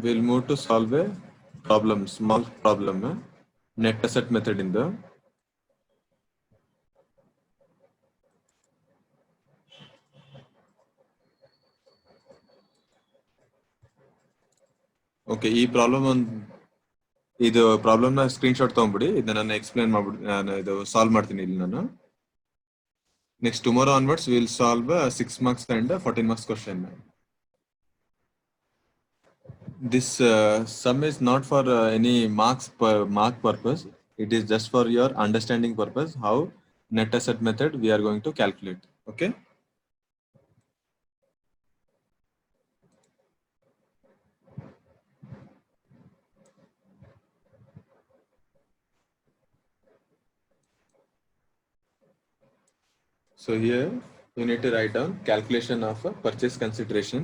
We'll move to solve a problem, small problem, net asset method in the. Okay, ಈ problem ಇದು ಪ್ರಾಬ್ಲಮ್ನ screenshot ತಗೊಂಬಿಡಿ, ಇದನ್ನ ನಾನು explain ಮಾಡ್ಬಿಡಿ, ನಾನು ಇದು ಸಾಲ್ವ್ ಮಾಡ್ತೀನಿ ಇಲ್ಲಿ ನಾನು. Next tomorrow onwards we will solve 6 marks and 14 marks question. This sum is not for any marks per mark purpose. It is just for your understanding purpose how net asset method we are going to calculate. Okay. So here you need to write down calculation of purchase consideration.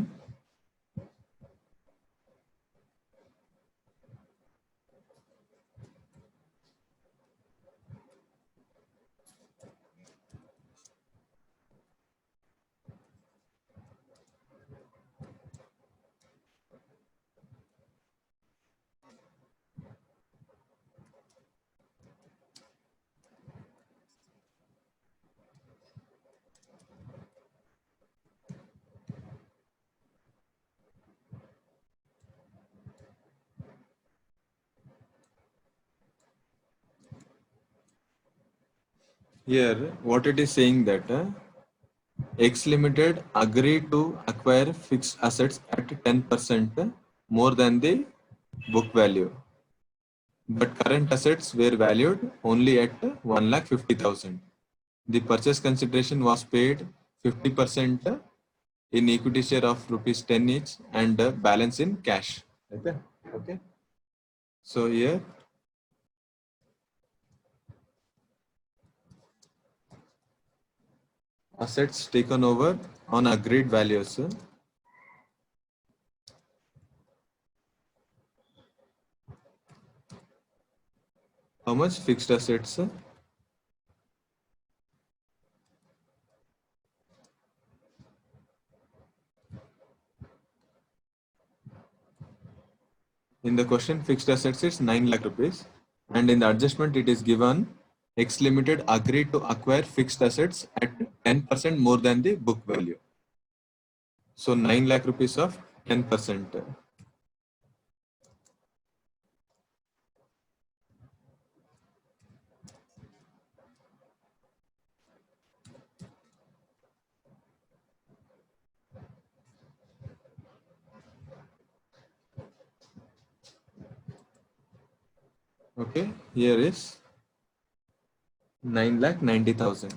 Here what it is saying that X Limited agreed to acquire fixed assets at 10% more than the book value, but current assets were valued only at 1,50,000. The purchase consideration was paid 50% in equity share of rupees 10 each and balance in cash. Okay. Okay. So here assets taken over on agreed values. How much fixed assets? In the question, fixed assets is 9 lakh rupees, and in the adjustment it is given X Limited agreed to acquire fixed assets at 10% more than the book value. So 9 lakh rupees of 10%. Okay, here is 9,90,000.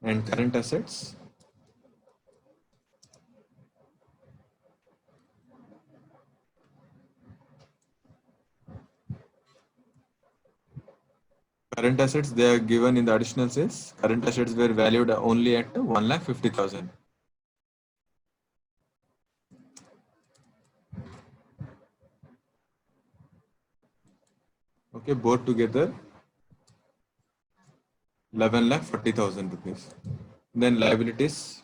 And current assets, they are given in the additional sales. Current assets were valued only at 1,50,000. Okay, both together 11,40,000 rupees. Then liabilities,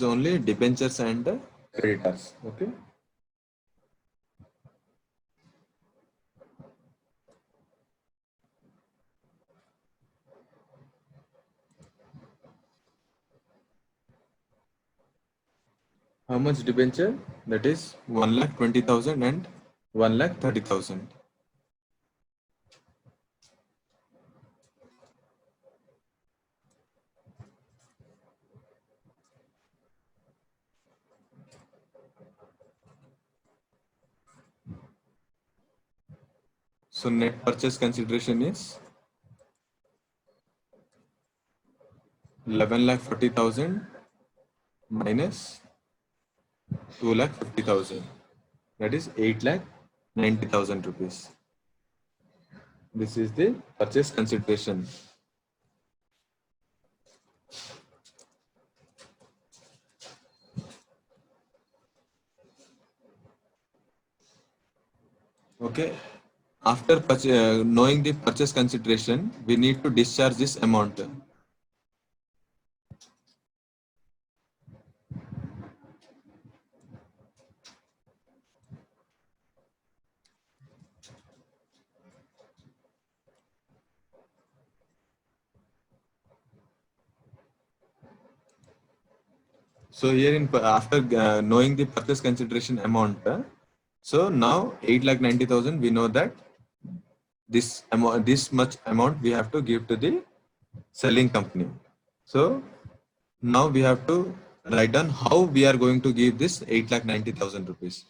only debentures and creditors. Okay. How much debenture? That is 1,20,000 and 1,30,000. So net purchase consideration is 11,40,000 minus 2,50,000. That is 8,90,000 rupees. This is the purchase consideration. Okay. After knowing the purchase consideration, we need to discharge this amount. So here after knowing the purchase consideration amount, so now 8,90,000, we know that this amount, this much amount we have to give to the selling company. So now we have to write down how we are going to give this 8,90,000 rupees.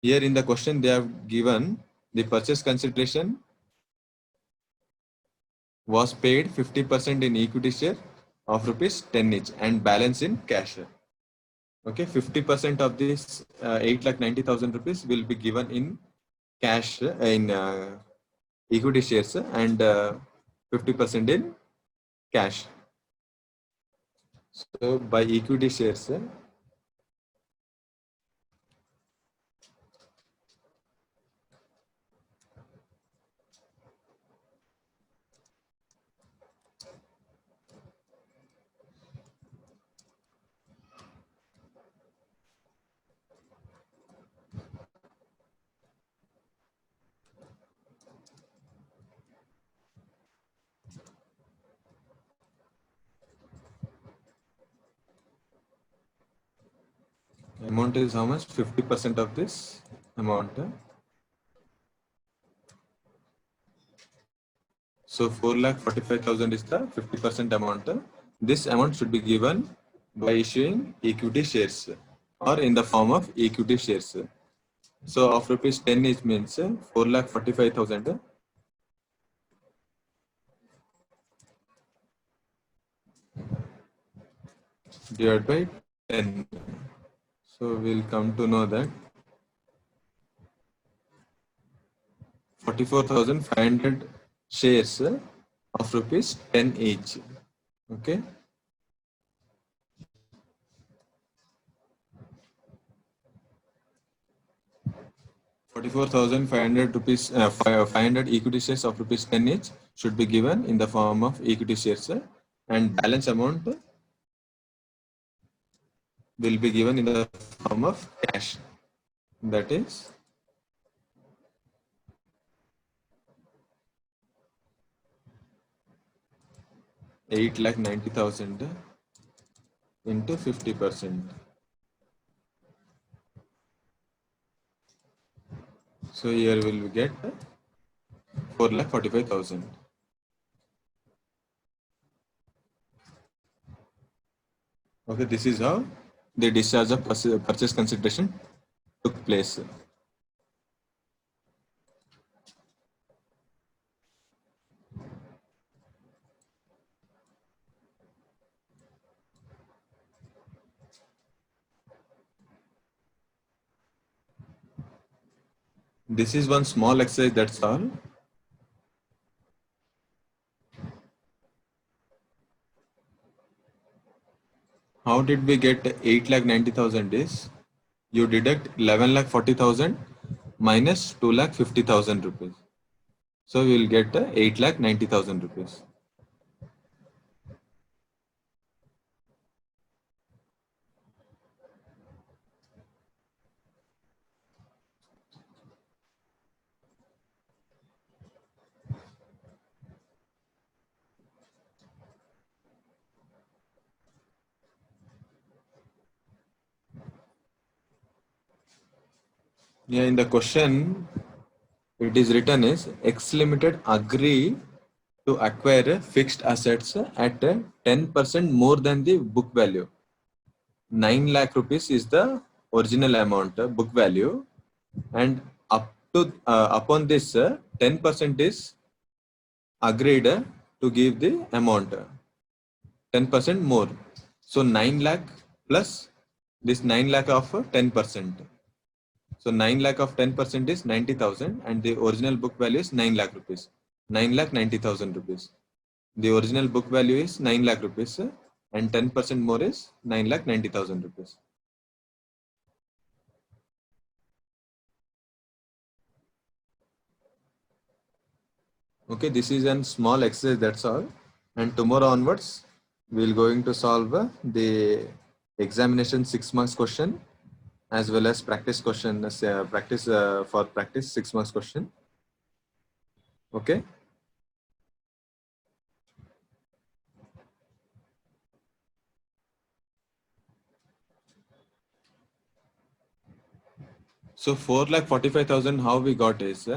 Here in the question they have given the purchase consideration was paid 50% in equity share of rupees 10 each and balance in cash. Okay, 50% of this 8,90,000 rupees will be given in cash in equity shares and 50% in cash. So by equity shares, amount is how much? 50% of this amount. So 4,45,000 is the 50% amount. This amount should be given by issuing equity shares or in the form of equity shares. So of rupees 10 each means 4,45,000 divided by 10. So we'll come to know that 44,500 shares of rupees 10 each. Okay. 44,500 rupees, 500 equity shares of rupees 10 each should be given in the form of equity shares and balance amount will be given in the form of cash. That is 8,90,000 into 50%. So here we will get 4,45,000. Okay, this is how the discharge of purchase consideration took place. This is one small exercise, that's all. How did we get 8,90,000 is you deduct 11,40,000 minus 2,50,000 rupees. So we will get 8,90,000 rupees. Yeah, in the question, it is written is X Limited agree to acquire fixed assets at 10% more than the book value. 9 lakh rupees is the original amount, book value, and up to upon this 10% is agreed to give the amount. 10% more. So 9 lakh plus this 9 lakh of 10%. So 9 lakh of 10% is 90,000 and the original book value is 9 lakh rupees. 9 lakh 90,000 rupees. The original book value is 9 lakh rupees and 10% more is 9 lakh 90,000 rupees. Okay, this is a small exercise, that's all. And tomorrow onwards, we'll going to solve the examination 6 marks question as well as practice question, practice for practice 6 marks question. Okay. So 4,45,000 how we got is,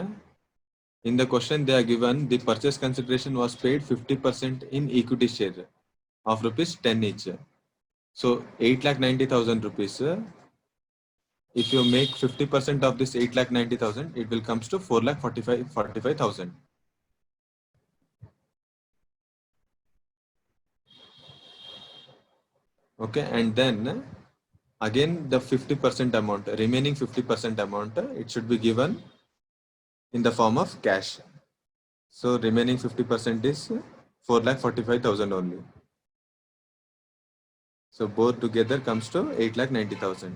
in the question they are given the purchase consideration was paid 50% in equity share of rupees 10 each. So 8,90,000 rupees. If you make 50% of this 8,90,000, it will comes to 4,45,000. Okay, and then again the 50% amount, remaining 50% amount, it should be given in the form of cash. So remaining 50% is 4,45,000 only. So both together comes to 8,90,000.